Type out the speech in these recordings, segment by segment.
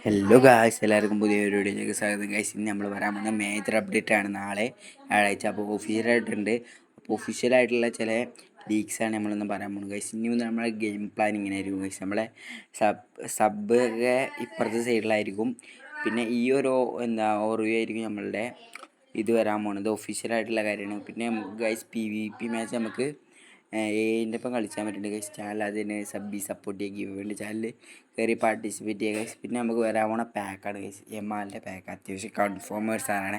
Hello guys, എല്ലാവർക്കും പുതിയൊരു വീഡിയോയിലേക്ക് സ്വാഗതം. ഗായ്സ്, ഇന്ന് നമ്മൾ പറയാൻ പോകുന്ന മേജർ അപ്ഡേറ്റ് ആണ്. നാളെ വ്യാഴാഴ്ച അപ്പോൾ ഒഫീഷ്യലായിട്ടുണ്ട്. അപ്പോൾ ഒഫീഷ്യലായിട്ടുള്ള ചില ലീക്സാണ് നമ്മളിന്ന് പറയാൻ പോകുന്നത്. ഗൈസ്, ഇനി മുതൽ നമ്മളെ ഗെയിം പ്ലാൻ ഇങ്ങനെ ആയിരിക്കും. ഗൈസ്, നമ്മളെ സബ് ഇപ്പുറത്തെ സൈഡിലായിരിക്കും. പിന്നെ ഈ ഒരു ഓർവ്യൂ ആയിരിക്കും നമ്മളുടെ ഇത് വരാൻ പോകുന്നത്. ഒഫീഷ്യലായിട്ടുള്ള കാര്യമാണ്. പിന്നെ ഗൈസ് PvP മാച്ച് നമുക്ക് ഏൻ്റെ ഒപ്പം കളിച്ചാൻ പറ്റുന്നുണ്ട്. ഗൈസ്, ചാനൽ അതിന് സപ്പോർട്ട് ചെയ്യുക വേണ്ടി ചാനൽ കയറി പാർട്ടിസിപ്പേറ്റ് ചെയ്യുക. ഗൈസ്, പിന്നെ നമുക്ക് വരാൻ പോണ പാക്കാണ്. ഗൈസ്, എമാലിൻ്റെ പാക്ക് അത്യാവശ്യം കൺഫേമേഴ്സാണ്.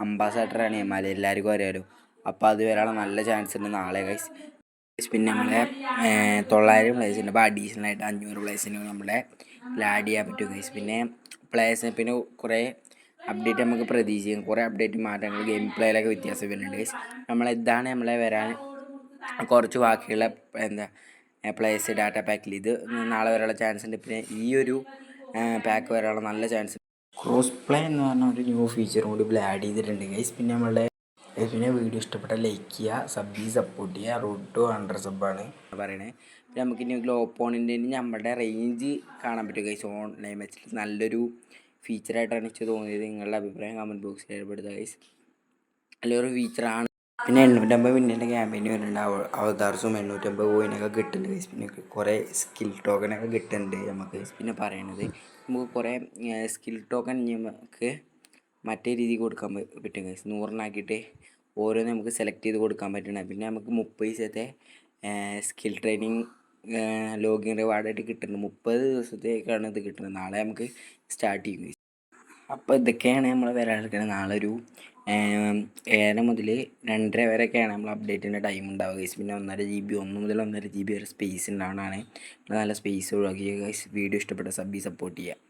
അംബാസഡറാണ് എമാൽ, എല്ലാവർക്കും അറിയാലോ. അപ്പോൾ അത് വരാനുള്ള നല്ല ചാൻസ് ഉണ്ട് നാളെ. ഗൈസ്, പിന്നെ നമ്മളെ 900 പ്ലേസിൻ്റെ അപ്പോൾ അഡീഷണലായിട്ട് 500 പ്ലേസിന് നമ്മളെ ആഡ് ചെയ്യാൻ പറ്റും. ഗൈസ്, പിന്നെ പ്ലേസിന് പിന്നെ കുറേ അപ്ഡേറ്റ് നമുക്ക് പ്രതീക്ഷിക്കാം. കുറേ അപ്ഡേറ്റ് മാറ്റങ്ങൾ ഗെയിം പ്ലേയിലൊക്കെ വ്യത്യാസം വരുന്നുണ്ട്. ഗൈസ്, ഇതാണ് നമ്മളെ വരാൻ കുറച്ച് ബാക്കിയുള്ള പ്ലേസ് ഡാറ്റ പാക്കിൽ ഇത് നാളെ വരാനുള്ള ചാൻസ് ഉണ്ട്. പിന്നെ ഈ ഒരു പാക്ക് വരാനുള്ള നല്ല ചാൻസ്. ക്രോസ് പ്ലേ എന്ന് പറഞ്ഞ ഒരു ന്യൂ ഫീച്ചറും കൂടി ആഡ് ചെയ്തിട്ടുണ്ട്. ഗൈസ്, പിന്നെ വീഡിയോ ഇഷ്ടപ്പെട്ട ലൈക്ക് ചെയ്യുക, സപ്പോർട്ട് ചെയ്യുക. റൂട്ട് ടു 100 സബ്ബാണ് പറയണേ. പിന്നെ നമുക്ക് ഇനി ഓപ്പോണൻറ്റിന് നമ്മുടെ റേഞ്ച് കാണാൻ പറ്റും. ഗൈസ്, ഓൺലൈൻ വെച്ചിട്ട് നല്ലൊരു ഫീച്ചറായിട്ടാണ് എനിക്ക് തോന്നിയത്. നിങ്ങളുടെ അഭിപ്രായം കമൻറ്റ് ബോക്സിൽ ഏർപ്പെടുത്തുക. ഗൈസ്, നല്ലൊരു ഫീച്ചറാണ്. പിന്നെ 850 മിനിറ്റിൻ്റെ ക്യാമ്പയിന് വരുന്നുണ്ട്. അവതാർസും 850 കോയിനൊക്കെ കിട്ടുന്നുണ്ട്. ഗൈസ്, പിന്നെ കുറേ സ്കിൽ ടോക്കനൊക്കെ കിട്ടുന്നുണ്ട് നമുക്ക്. പിന്നെ പറയണത് നമുക്ക് കുറേ സ്കിൽ ടോക്കൺ നമുക്ക് മറ്റേ രീതിയിൽ കൊടുക്കാൻ പറ്റും. ഗൈസ്, 100 ഓരോന്ന് നമുക്ക് സെലക്ട് ചെയ്ത് കൊടുക്കാൻ പറ്റണം. പിന്നെ നമുക്ക് 30 ദിവസത്തെ സ്കിൽ ട്രെയിനിങ് ലോഗിൻ റിവാർഡായിട്ട് കിട്ടുന്നത്. 30 ദിവസത്തേക്കാണ് ഇത് കിട്ടുന്നത്. നാളെ നമുക്ക് സ്റ്റാർട്ട് ചെയ്യും. അപ്പോൾ ഇതൊക്കെയാണ് നമ്മൾ വരാനിരിക്കുന്നത്. നാളെ ഒരു 7 മുതൽ 2:30 വരെയൊക്കെയാണ് നമ്മൾ അപ്ഡേറ്റിൻ്റെ ടൈം ഉണ്ടാവുക. ഗൈസ്, പിന്നെ 1.5 GB 1 മുതൽ 1.5 GB വരെ സ്പേസ് ഉണ്ടാവണതാണ്. നല്ല സ്പേസ് ഒഴിവാക്കിയ. ഗൈസ്, വീഡിയോ ഇഷ്ടപ്പെട്ട സപ്പോർട്ട് ചെയ്യുക.